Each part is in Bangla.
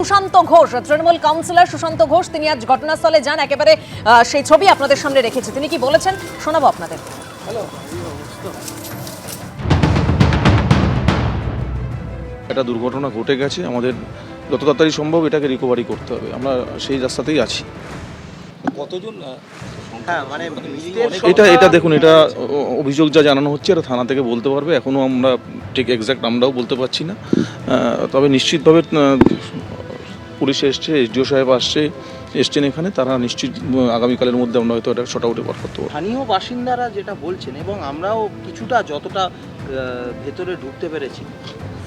সুশান্ত ঘোষ, তৃণমূল কাউন্সিলর সুশান্ত ঘোষ, তিনি আজ ঘটনাস্থলে যান। একেবারে সেই ছবি আপনাদের সামনে রেখেছে। তিনি কি বলেছেন শোনাবো আপনাদের। একটা দুর্ঘটনা ঘটে গেছে, আমাদের যত তাড়াতাড়ি সম্ভব এটাকে রিকভারি করতে হবে। আমরা সেই রাস্তাতেই আছি। কতজন এটা দেখুন, এটা অভিযোগ যা জানানো হচ্ছে এটা থানা থেকে বলতে পারবে। এখনও আমরা ঠিক এক্স্যাক্ট আমরাও বলতে পারছি না। তবে নিশ্চিতভাবে পুলিশ এসছে, এসডিও সাহেব এসছেন এখানে। তারা নিশ্চিত আগামীকালের মধ্যে আমরা হয়তো এটা শর্ট আউটে বার করতে পারবো। স্থানীয় বাসিন্দারা যেটা বলছেন এবং আমরাও কিছুটা যতটা ভেতরে ঢুকতে পেরেছি,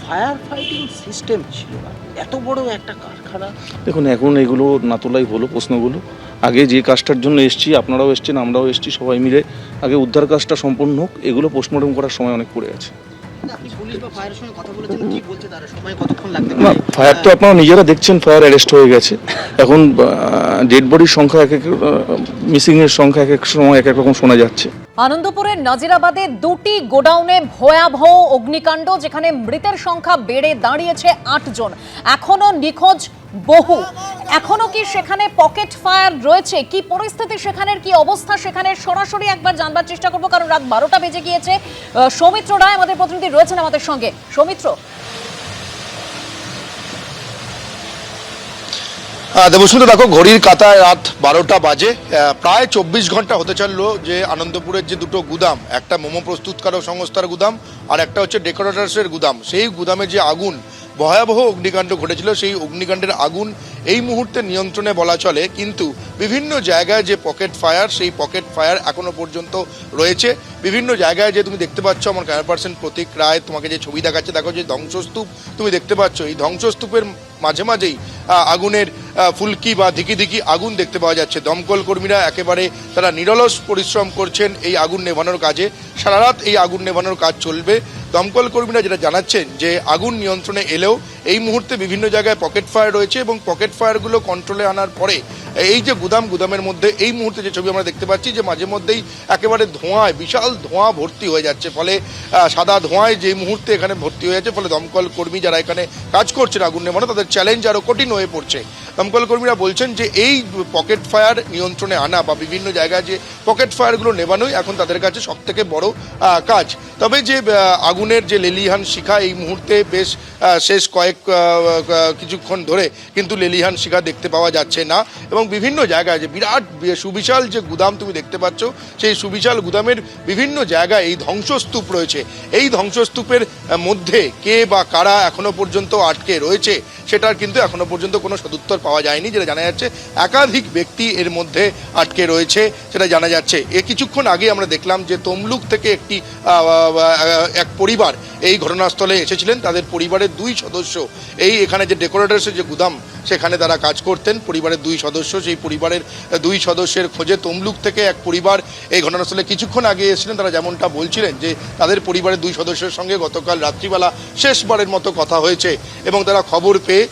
ফায়ার ফাইটিং সিস্টেম ছিল না। এত বড় একটা কারখানা। দেখুন, এখন এগুলো না তোলাই হলো প্রশ্নগুলো। আগে যে কাজটার জন্য এসছি, আপনারাও এসছেন, আমরাও এসছি, সবাই মিলে আগে উদ্ধার কাজটা সম্পন্ন হোক। এগুলো পোস্টমর্টম করার সময় অনেক পড়ে আছে। ফায়ার তো আপনারা নিজেরা দেখছেন, ফায়ার অ্যারেস্ট হয়ে গেছে। এখন ডেড বডির সংখ্যা মিসিং এর সংখ্যা এক এক সময় এক এক রকম শোনা যাচ্ছে। আনন্দপুরের নাজিরাবাদে দুটি গোডাউনে ভয়াবহ অগ্নিকাণ্ড, যেখানে মৃতের সংখ্যা বেড়ে দাঁড়িয়েছে 8 জন। এখনো নিখোঁজ বহু। এখনো কি সেখানে পকেট ফায়ার রয়েছে? কি পরিস্থিতি সেখানের, কি অবস্থা সেখানে, সরাসরি একবার জানবার চেষ্টা করবো, কারণ রাত 12টা বেজে গিয়েছে। সৌমিত্র রায় আমাদের প্রতিনিধি রয়েছেন আমাদের সঙ্গে। সৌমিত্র। দেবস্মিতা, দেখো ঘড়ির কাঁটায় রাত 12টা বাজে। প্রায় 24 ঘন্টা হতে চললো যে আনন্দপুরের যে দুটো গুদাম, একটা মোমো প্রস্তুতকারক সংস্থার গুদাম আর একটা হচ্ছে ডেকোরেটার্সের গুদাম, সেই গুদামে যে আগুন, ভয়াবহ অগ্নিকাণ্ড ঘটেছিল, সেই অগ্নিকাণ্ডের আগুন এই মুহূর্তে নিয়ন্ত্রণে বলা চলে। কিন্তু বিভিন্ন জায়গায় যে পকেট ফায়ার, সেই পকেট ফায়ার এখনো পর্যন্ত রয়েছে। বিভিন্ন জায়গায় যে তুমি দেখতে পাচ্ছ, আমার ক্যামেরা পার্সন প্রতীক রায় তোমাকে যে ছবি দেখাচ্ছে, দেখো যে ধ্বংসস্তূপ তুমি দেখতে পাচ্ছ, এই ধ্বংসস্তূপের মাঝে মাঝেই আগুনের ফুলকি বা ধিকি ধিকি আগুন দেখতে পাওয়া যাচ্ছে। দমকল কর্মীরা একেবারে তারা নিরলস পরিশ্রম করছেন এই আগুন নেভানোর কাজে। সারা রাত এই আগুন নেভানোর কাজ চলবে। দমকল কর্মীরা যেটা জানাচ্ছেন যে আগুন নিয়ন্ত্রণে এলেও এই মুহূর্তে বিভিন্ন জায়গায় পকেট ফায়ার রয়েছে এবং পকেট ফায়ারগুলো কন্ট্রোলে আনার পরে এই যে গুদামের মধ্যে এই মুহূর্তে যে ছবি আমরা দেখতে পাচ্ছি, যে মাঝে মধ্যেই একেবারে ধোঁয়ায়, বিশাল ধোঁয়া ভর্তি হয়ে যাচ্ছে। ফলে সাদা ধোঁয়ায় যে মুহূর্তে এখানে ভর্তি হয়ে যাচ্ছে, ফলে দমকল কর্মী যারা এখানে কাজ করছেন আগুন নেভানো, তাদের চ্যালেঞ্জ আরও কঠিন হয়ে পড়ছে। দমকল কর্মীরা বলছেন যে এই পকেট ফায়ার নিয়ন্ত্রণে আনা বা বিভিন্ন জায়গায় যে পকেট ফায়ারগুলো নেভানোই এখন তাদের কাছে সবথেকে বড় কাজ। তবে যে আগুনের যে লেলিহান শিখা এই মুহূর্তে বেশ শেষ কিছুক্ষণ ধরে কিন্তু লেলিহান শিখা দেখতে পাওয়া যাচ্ছে না। এবং বিভিন্ন জায়গায় যে বিরাট সুবিশাল যে গুদাম তুমি দেখতে পাচ্ছ, সেই সুবিশাল গুদামের বিভিন্ন জায়গায় এই ধ্বংসস্তূপ রয়েছে। এই ধ্বংসস্তূপের মধ্যে কে বা কারা এখনো পর্যন্ত আটকে রয়েছে সেটার কিন্তু এখনো পর্যন্ত কোনো সদুত্তর পাওয়া যায়নি। যেটা জানা যাচ্ছে একাধিক ব্যক্তি এর মধ্যে আটকে রয়েছে সেটা জানা যাচ্ছে। কিছুক্ষণ আগে আমরা দেখলাম যে তমলুক থেকে এক পরিবার এই ঘটনাস্থলে এসেছিলেন। তাদের পরিবারের 2 সদস্য এই এখানে যে ডেকোরেটার্সের যে গুদাম সেখানে তারা কাজ করতেন। পরিবারের 2 সদস্য, সেই পরিবারের 2 সদস্যের খোঁজে তমলুক থেকে এক পরিবার এই ঘটনাস্থলে কিছুক্ষণ আগে এসেছিলেন। তারা যেমনটা বলছিলেন যে তাদের পরিবারের 2 সদস্যের সঙ্গে গতকাল রাত্রিবেলা শেষবারের মতো কথা হয়েছে এবং তারা খবর পেয়ে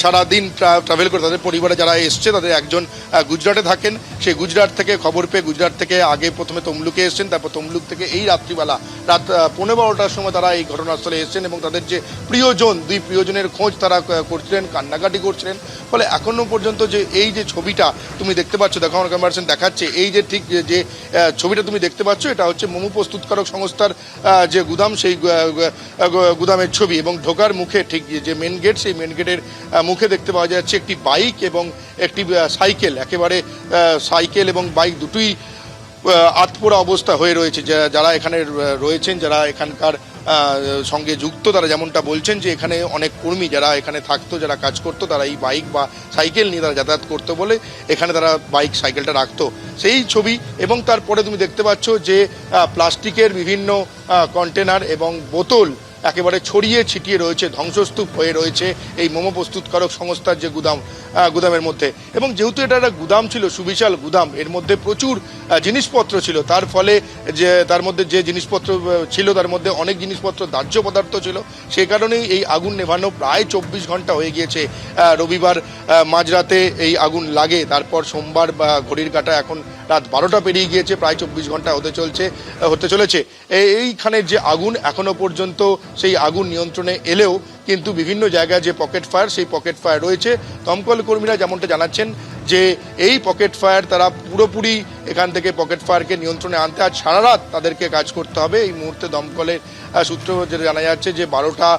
সারাদিন ট্রাভেল করে তাদের পরিবারে যারা এসছে তাদের একজন গুজরাটে থাকেন। সেই গুজরাট থেকে খবর পেয়ে গুজরাট থেকে আগে প্রথমে তমলুকে এসছেন, তারপর তমলুক থেকে এই রাত্রিবেলা রাত 12:15টার সময় তারা এই ঘটনাস্থলে এসছেন এবং তাদের যে প্রিয়জন, 2 প্রিয়জনের খোঁজ তারা করছিলেন, কান্নাকাটি করছিলেন। ফলে এখনো পর্যন্ত যে এই যে ছবিটা তুমি দেখতে পাচ্ছ, দেখো আমার ক্যামেরা দেখাচ্ছে, এই যে ঠিক যে ছবিটা তুমি দেখতে পাচ্ছ, এটা হচ্ছে মোমো প্রস্তুতকারক সংস্থার যে গুদাম, সেই গুদামের ছবি। এবং ঢোকার মুখে ঠিক যে মেন গেট, সেই মেন গেটের মুখে দেখতে পাওয়া যাচ্ছে একটি বাইক এবং একটি সাইকেল। একেবারে সাইকেল এবং বাইক দুটোই আতপোড়া অবস্থা হয়ে রয়েছে। যারা এখানে রয়েছেন, যারা এখানকার সঙ্গে যুক্ত, তারা যেমনটা বলছেন যে এখানে অনেক কর্মী যারা এখানে থাকতো, যারা কাজ করতো, তারা এই বাইক বা সাইকেল নিয়ে তারা যাতায়াত করতো বলে এখানে তারা বাইক সাইকেলটা রাখতো, সেই ছবি। এবং তারপরে তুমি দেখতে পাচ্ছ যে প্লাস্টিকের বিভিন্ন কন্টেনার এবং বোতল একেবারে ছড়িয়ে ছিটিয়ে রয়েছে, ধ্বংসস্তূপ হয়ে রয়েছে এই মোমো প্রস্তুতকারক সংস্থার যে গুদামের মধ্যে। এবং যেহেতু এটা একটা গুদাম ছিল, সুবিশাল গুদাম, এর মধ্যে প্রচুর জিনিসপত্র ছিল, তার ফলে যে তার মধ্যে যে জিনিসপত্র ছিল তার মধ্যে অনেক জিনিসপত্র দাহ্য পদার্থ ছিল। সেই কারণেই এই আগুন নেভানো প্রায় 24 ঘন্টা হয়ে গিয়েছে। রবিবার মাঝরাতে এই আগুন লাগে, তারপর সোমবার বা ঘড়ির কাঁটা এখন রাত 12টা পেরিয়ে গিয়েছে, প্রায় 24 ঘন্টা হতে চলেছে। এইখানের যে আগুন এখনো পর্যন্ত সেই আগুন নিয়ন্ত্রণে এলেও কিন্তু বিভিন্ন জায়গায় যে পকেট ফায়ার, সেই পকেট ফায়ার রয়েছে। দমকল কর্মীরা যেমনটা জানাচ্ছেন যে এই পকেট ফায়ার তারা পুরোপুরি এখান থেকে পকেট ফায়ারকে নিয়ন্ত্রণে আনতে আজ সারা রাত তাদেরকে কাজ করতে হবে। এই মুহূর্তে দমকলের সূত্র যেটা জানা যাচ্ছে যে 12টা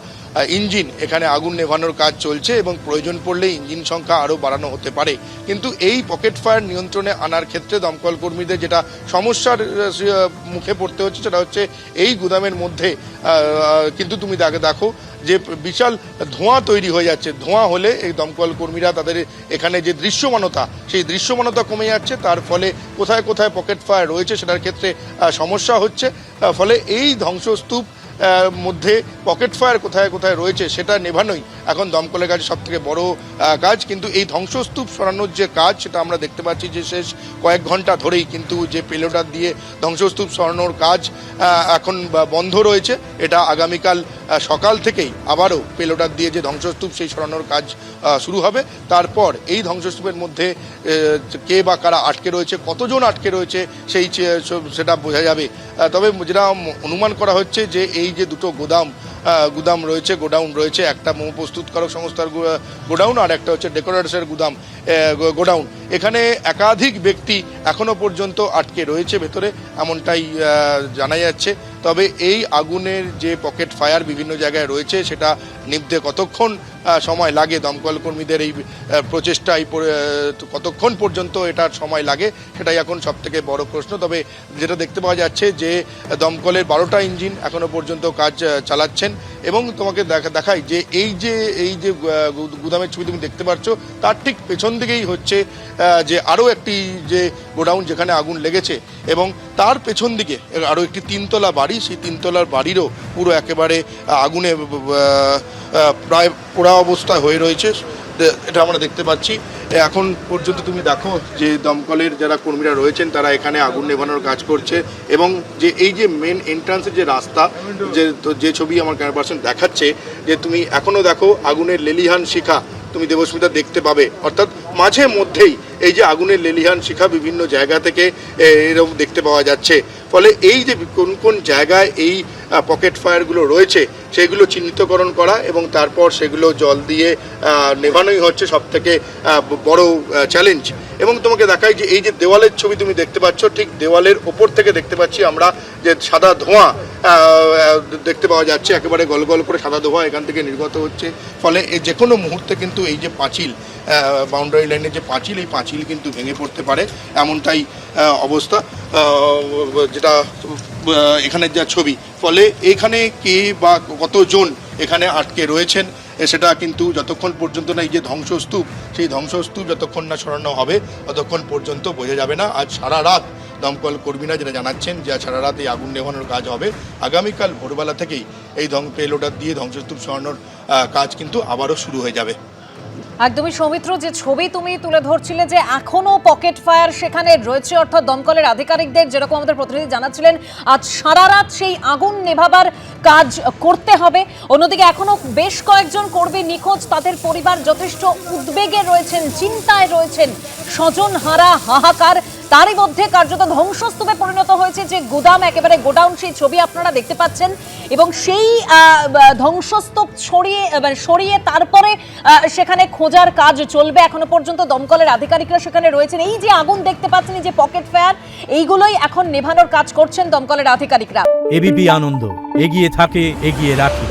ইঞ্জিন এখানে আগুন নেভানোর কাজ চলছে এবং প্রয়োজন পড়লে ইঞ্জিন সংখ্যা আরও বাড়ানো হতে পারে। কিন্তু এই পকেট ফায়ার নিয়ন্ত্রণে আনার ক্ষেত্রে দমকল কর্মীদের যেটা সমস্যার মুখে পড়তে হচ্ছে সেটা হচ্ছে এই গুদামের মধ্যে কিন্তু তুমি দেখো যে বিশাল ধোঁয়া তৈরি হয়ে যাচ্ছে। ধোঁয়া হলে এই দমকল কর্মীরা তাদের এখানে যে দৃশ্যমানতা, সেই দৃশ্যমানতা কমে যাচ্ছে। তার ফলে কোথায় কোথায় পকেট ফায়ার রয়েছে সেটার ক্ষেত্রে সমস্যা হচ্ছে। ফলে এই ধ্বংসস্তূপ মধ্যে পকেট ফায়ার কোথায় কোথায় রয়েছে সেটা নেভানোই এখন দমকলের কাছে সব থেকে বড় কাজ। কিন্তু এই ধ্বংসস্তূপ সরানোর যে কাজ সেটা আমরা দেখতে পাচ্ছি যে শেষ কয়েক ঘন্টা ধরেই কিন্তু যে পেলোডার দিয়ে ধ্বংসস্তূপ সরানোর কাজ এখন বন্ধ রয়েছে। এটা আগামীকাল সকাল থেকেই আবারও পেলোডার দিয়ে যে ধ্বংসস্তূপ সেই সরানোর কাজ শুরু হবে। তারপর এই ধ্বংসস্তূপের মধ্যে কে বা কারা আটকে রয়েছে, কতজন আটকে রয়েছে সেটা বোঝা যাবে। তবে যেটা অনুমান করা হচ্ছে যে এই যে দুটো গোদাম রয়েছে, গোডাউন রয়েছে, একটা মোমো প্রস্তুতকারক সংস্থার গোডাউন আর একটা হচ্ছে ডেকোরেটরসের গোডাউন। এখানে একাধিক ব্যক্তি এখনো পর্যন্ত আটকে রয়েছে ভেতরে, এমনটাই জানা যাচ্ছে। তবে এই আগুনের যে পকেট ফায়ার বিভিন্ন জায়গায় রয়েছে সেটা নিভতে কতক্ষণ সময় লাগে, দমকল কর্মীদের এই প্রচেষ্টায় কতক্ষণ পর্যন্ত এটার সময় লাগে সেটাই এখন সব থেকে বড় প্রশ্ন। তবে যেটা দেখতে পাওয়া যাচ্ছে যে দমকলের 12টা ইঞ্জিন এখনো পর্যন্ত কাজ চালাচ্ছেন এবং তোমাকে দেখাই যে এই যে গুদামের ছবি তুমি দেখতে পাচ্ছ তার ঠিক পেছন দিকেই হচ্ছে যে আরও একটি যে গোডাউন যেখানে আগুন লেগেছে এবং তার পেছন দিকে আরও একটি 3তলা বাড়ি, সেই 3তলার বাড়িরও পুরো একেবারে আগুনে প্রায় পোড়া অবস্থায় হয়ে রয়েছে। এটা আমরা দেখতে পাচ্ছি। এখন পর্যন্ত তুমি দেখো যে দমকলের যারা কর্মীরা রয়েছেন তারা এখানে আগুন নেভানোর কাজ করছে এবং যে এই যে মেন এন্ট্রান্সের যে রাস্তা, যে ছবি আমার ক্যামেরা পার্সন দেখাচ্ছে যে তুমি এখনো দেখো আগুনের লেলিহান শিখা তুমি দেবস্মিতা দেখতে পাবে। অর্থাৎ মাঝে মধ্যেই এই যে আগুনের লেলিহান শিখা বিভিন্ন জায়গা থেকে এরকম দেখতে পাওয়া যাচ্ছে। ফলে এই যে কোন কোন জায়গায় এই পকেট ফায়ারগুলো রয়েছে সেগুলো চিহ্নিতকরণ করা এবং তারপর সেগুলো জল দিয়ে নেভানোই হচ্ছে সব থেকে বড় চ্যালেঞ্জ। এবং তোমাকে দেখাই যে এই যে দেওয়ালের ছবি তুমি দেখতে পাচ্ছ, ঠিক দেওয়ালের ওপর থেকে দেখতে পাচ্ছি আমরা যে সাদা ধোঁয়া দেখতে পাওয়া যাচ্ছে, একেবারে গল গল করে সাদা ধোঁয়া এখান থেকে নির্গত হচ্ছে। ফলে যে কোনো মুহূর্তে কিন্তু এই যে পাঁচিল, বাউন্ডারি লাইনের যে পাঁচিল, এই পাঁচিল কিন্তু ভেঙে পড়তে পারে, এমনটাই অবস্থা যেটা এখানের যা ছবি। ফলে এখানে কে বা কতজন এখানে আটকে রয়েছেন সেটা কিন্তু যতক্ষণ পর্যন্ত না এই যে ধ্বংসস্তূপ, সেই ধ্বংসস্তূপ যতক্ষণ না সরানো হবে ততক্ষণ পর্যন্ত বোঝা যাবে না। আজ সারা রাত দমকল কর্মীরা যেটা জানাচ্ছেন যে সারা রাত এই আগুন নেভানোর কাজ হবে। আগামীকাল ভোরবেলা থেকেই এই পেলোডার দিয়ে ধ্বংসস্তূপ সরানোর কাজ কিন্তু আবারও শুরু হয়ে যাবে। একদমই সৌমিত্র, যে ছবি তুমি তুলে ধরছিলে যে এখনো পকেট ফায়ার সেখানে রয়েছে, অর্থাৎ দমকলের আধিকারিকদের যেরকম আমাদের প্রতিনিধি জানাচ্ছিলেন আজ সারা রাত সেই আগুন নেভাবার কাজ করতে হবে। অন্যদিকে এখনো বেশ কয়েকজন কর্মী নিখোঁজ, তাদের পরিবার যথেষ্ট উদ্বেগে রয়েছেন, চিন্তায় রয়েছেন, স্বজন হারা হাহাকার। তারই মধ্যে কার্যত ধ্বংসস্তূপে পরিণত হয়েছে যে গুদাম, একেবারে গোডাউন, সেই ছবি আপনারা দেখতে পাচ্ছেন। এবং সেই ধ্বংসস্তূপ সরিয়ে তারপরে সেখানে খোঁজার কাজ চলবে। এখনো পর্যন্ত দমকলের আধিকারিকরা সেখানে রয়েছেন। এই যে আগুন দেখতে পাচ্ছেন, এই যে পকেট ফায়ার, এইগুলোই এখন নেভানোর কাজ করছেন দমকলের আধিকারিকরা। এবিপি আনন্দ, এগিয়ে থাকে, এগিয়ে রাখে।